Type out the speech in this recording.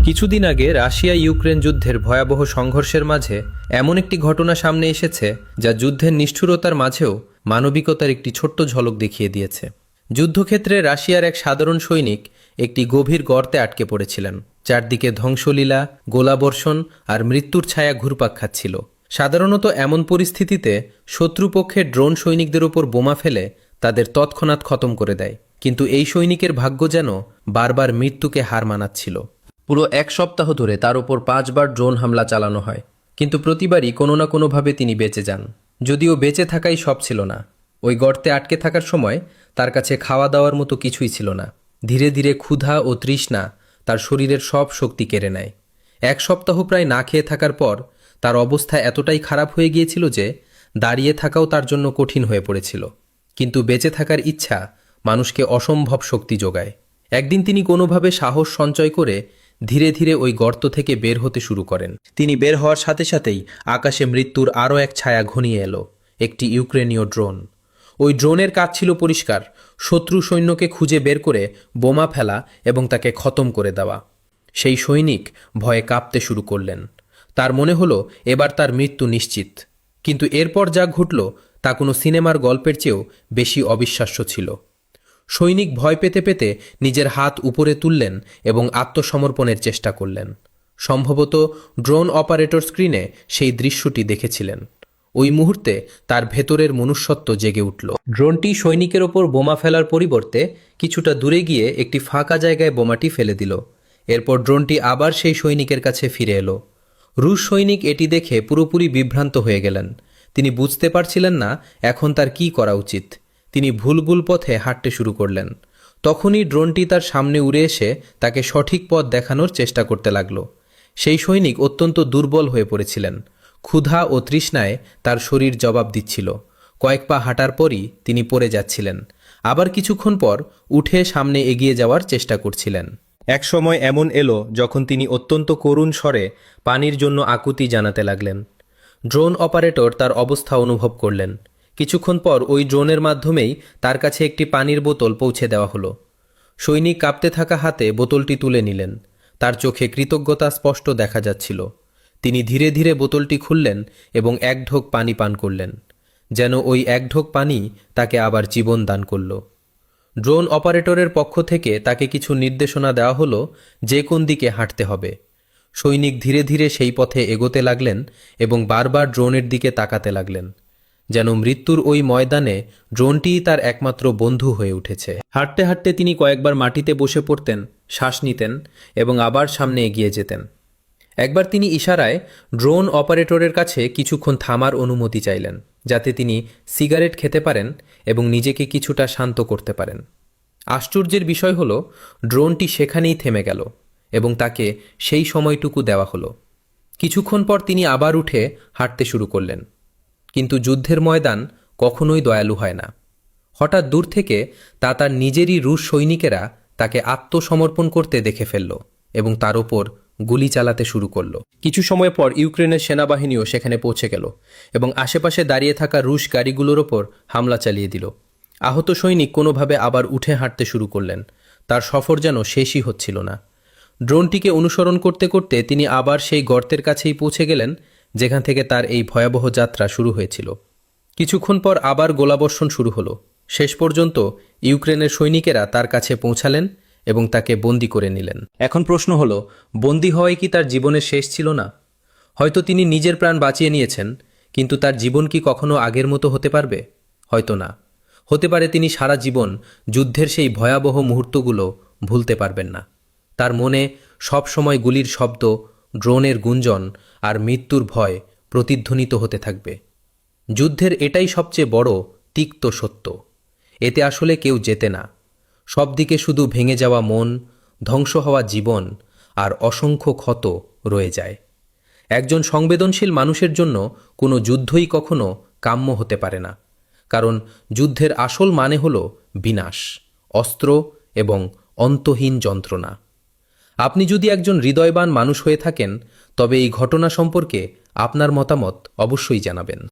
কিছুদিন আগে Russia Ukraine যুদ্ধের ভয়াবহ সংঘর্ষের মাঝে এমন একটি ঘটনা সামনে এসেছে যা যুদ্ধের নিষ্ঠুরতার মাঝেও মানবিকতার একটি ছোট্ট ঝলক দেখিয়ে দিয়েছে। যুদ্ধক্ষেত্রে রাশিয়ার এক সাধারণ সৈনিক একটি গভীর গর্তে আটকে পড়েছিলেন। চারদিকে ধ্বংসলীলা, গোলাবর্ষণ আর মৃত্যুর ছায়া ঘুরপাক খাচ্ছিল। সাধারণত এমন পরিস্থিতিতে শত্রুপক্ষের ড্রোন সৈনিকদের উপর বোমা ফেলে তাদের তৎক্ষণাৎ খতম করে দেয়, কিন্তু এই সৈনিকের ভাগ্য যেন বারবার মৃত্যুকে হার মানাচ্ছিল। পুরো এক সপ্তাহ ধরে তার উপর 5 বার ড্রোন হামলা চালানো হয়, কিন্তু প্রতিবারই কোনো না কোনোভাবে তিনি বেঁচে যান। যদিও বেঁচে থাকাই সব ছিল না, ওই গর্তে আটকে থাকার সময় তার কাছে খাওয়া দাওয়ার মতো কিছুই ছিল না। ধীরে ধীরে ক্ষুধা ও তৃষ্ণা তার শরীরের সব শক্তি কেড়ে নেয়। এক সপ্তাহ প্রায় না খেয়ে থাকার পর তার অবস্থা এতটাই খারাপ হয়ে গিয়েছিল যে দাঁড়িয়ে থাকাও তার জন্য কঠিন হয়ে পড়েছিল। কিন্তু বেঁচে থাকার ইচ্ছা মানুষকে অসম্ভব শক্তি যোগায়। একদিন তিনি কোনোভাবে সাহস সঞ্চয় করে ধীরে ধীরে ওই গর্ত থেকে বের হতে শুরু করেন। তিনি বের হওয়ার সাথে সাথেই আকাশে মৃত্যুর আরও এক ছায়া ঘনিয়ে এলো, একটি ইউক্রেনীয় ড্রোন। ওই ড্রোনের কাজ ছিল পরিষ্কার, শত্রু সৈন্যকে খুঁজে বের করে বোমা ফেলা এবং তাকে খতম করে দেওয়া। সেই সৈনিক ভয়ে কাঁপতে শুরু করলেন। তার মনে হলো এবার তার মৃত্যু নিশ্চিত। কিন্তু এরপর যা ঘটল তা কোনো সিনেমার গল্পের চেয়েও বেশি অবিশ্বাস্য ছিল। সৈনিক ভয় পেতে পেতে নিজের হাত উপরে তুললেন এবং আত্মসমর্পণের চেষ্টা করলেন। সম্ভবত ড্রোন অপারেটর স্ক্রিনে সেই দৃশ্যটি দেখেছিলেন। ওই মুহূর্তে তার ভেতরের মনুষ্যত্ব জেগে উঠল। ড্রোনটি সৈনিকের ওপর বোমা ফেলার পরিবর্তে কিছুটা দূরে গিয়ে একটি ফাঁকা জায়গায় বোমাটি ফেলে দিল। এরপর ড্রোনটি আবার সেই সৈনিকের কাছে ফিরে এলো। রুশ সৈনিক এটি দেখে পুরোপুরি বিভ্রান্ত হয়ে গেলেন। তিনি বুঝতে পারছিলেন না এখন তার কী করা উচিত। তিনি ভুল পথে হাঁটতে শুরু করলেন। তখনই ড্রোনটি তার সামনে উড়ে এসে তাকে সঠিক পথ দেখানোর চেষ্টা করতে লাগলো। সেই সৈনিক অত্যন্ত দুর্বল হয়ে পড়েছিলেন। ক্ষুধা ও তৃষ্ণায় তার শরীর জবাব দিচ্ছিল। কয়েক পা হাঁটার পরই তিনি পড়ে যাচ্ছিলেন। আবার কিছুক্ষণ পর উঠে সামনে এগিয়ে যাওয়ার চেষ্টা করছিলেন। এক সময় এমন এলো যখন তিনি অত্যন্ত করুণ স্বরে পানির জন্য আকুতি জানাতে লাগলেন। ড্রোন অপারেটর তার অবস্থা অনুভব করলেন। কিছুক্ষণ পর ওই ড্রোনের মাধ্যমেই তার কাছে একটি পানির বোতল পৌঁছে দেওয়া হলো। সৈনিক কাঁপতে থাকা হাতে বোতলটি তুলে নিলেন। তার চোখে কৃতজ্ঞতা স্পষ্ট দেখা যাচ্ছিল। তিনি ধীরে ধীরে বোতলটি খুললেন এবং এক ঢোক পানি পান করলেন, যেন ওই এক ঢোক পানি তাকে আবার জীবন দান করল। ড্রোন অপারেটরের পক্ষ থেকে তাকে কিছু নির্দেশনা দেওয়া হলো যে কোন দিকে হাঁটতে হবে। সৈনিক ধীরে ধীরে সেই পথে এগোতে লাগলেন এবং বারবার ড্রোনের দিকে তাকাতে লাগলেন, যেন মৃত্যুর ওই ময়দানে ড্রোনটিই তার একমাত্র বন্ধু হয়ে উঠেছে। হাঁটতে হাঁটতে তিনি কয়েকবার মাটিতে বসে পড়তেন, শ্বাস নিতেন এবং আবার সামনে এগিয়ে যেতেন। একবার তিনি ইশারায় ড্রোন অপারেটরের কাছে কিছুক্ষণ থামার অনুমতি চাইলেন, যাতে তিনি সিগারেট খেতে পারেন এবং নিজেকে কিছুটা শান্ত করতে পারেন। আশ্চর্যের বিষয় হলো ড্রোনটি সেখানেই থেমে গেল এবং তাকে সেই সময়টুকু দেওয়া হলো। কিছুক্ষণ পর তিনি আবার উঠে হাঁটতে শুরু করলেন। কিন্তু যুদ্ধের ময়দান কখনোই দয়ালু হয় না। হঠাৎ দূর থেকে তার নিজেরই রুশ সৈনিকেরা তাকে আত্মসমর্পণ করতে দেখে ফেলল এবং তার ওপর গুলি চালাতে শুরু করল। কিছু সময় পর ইউক্রেনের সেনাবাহিনীও সেখানে পৌঁছে গেল এবং আশেপাশে দাঁড়িয়ে থাকা রুশ গাড়িগুলোর ওপর হামলা চালিয়ে দিল। আহত সৈনিক কোনোভাবে আবার উঠে হাঁটতে শুরু করলেন। তার সফর যেন শেষই হচ্ছিল না। ড্রোনটিকে অনুসরণ করতে করতে তিনি আবার সেই গর্তের কাছেই পৌঁছে গেলেন যেখান থেকে তার এই ভয়াবহ যাত্রা শুরু হয়েছিল। কিছুক্ষণ পর আবার গোলাবর্ষণ শুরু হলো। শেষ পর্যন্ত ইউক্রেনের সৈনিকেরা তার কাছে পৌঁছালেন এবং তাকে বন্দী করে নিলেন। এখন প্রশ্ন হলো, বন্দী হওয়াই কি তার জীবনের শেষ ছিল না? হয়তো তিনি নিজের প্রাণ বাঁচিয়ে নিয়েছেন, কিন্তু তার জীবন কি কখনো আগের মতো হতে পারবে? হয়তো না। হতে পারে তিনি সারা জীবন যুদ্ধের সেই ভয়াবহ মুহূর্তগুলো ভুলতে পারবেন না। তার মনে সব সময় গুলির শব্দ, ড্রোনের গুঞ্জন আর মৃত্যুর ভয় প্রতিধ্বনিত হতে থাকবে। যুদ্ধের এটাই সবচেয়ে বড় তিক্ত সত্য। এতে আসলে কেউ জেতে না। সব দিকে শুধু ভেঙে যাওয়া মন, ধ্বংস হওয়া জীবন আর অসংখ্য ক্ষত রয়ে যায়। একজন সংবেদনশীল মানুষের জন্য কোনো যুদ্ধই কখনো কাম্য হতে পারে না, কারণ যুদ্ধের আসল মানে হল বিনাশ, অস্ত্র এবং অন্তহীন যন্ত্রণা। আপনি যদি একজন হৃদয়বান মানুষ হয়ে থাকেন, তবে এই ঘটনা সম্পর্কে আপনার মতামত অবশ্যই জানাবেন।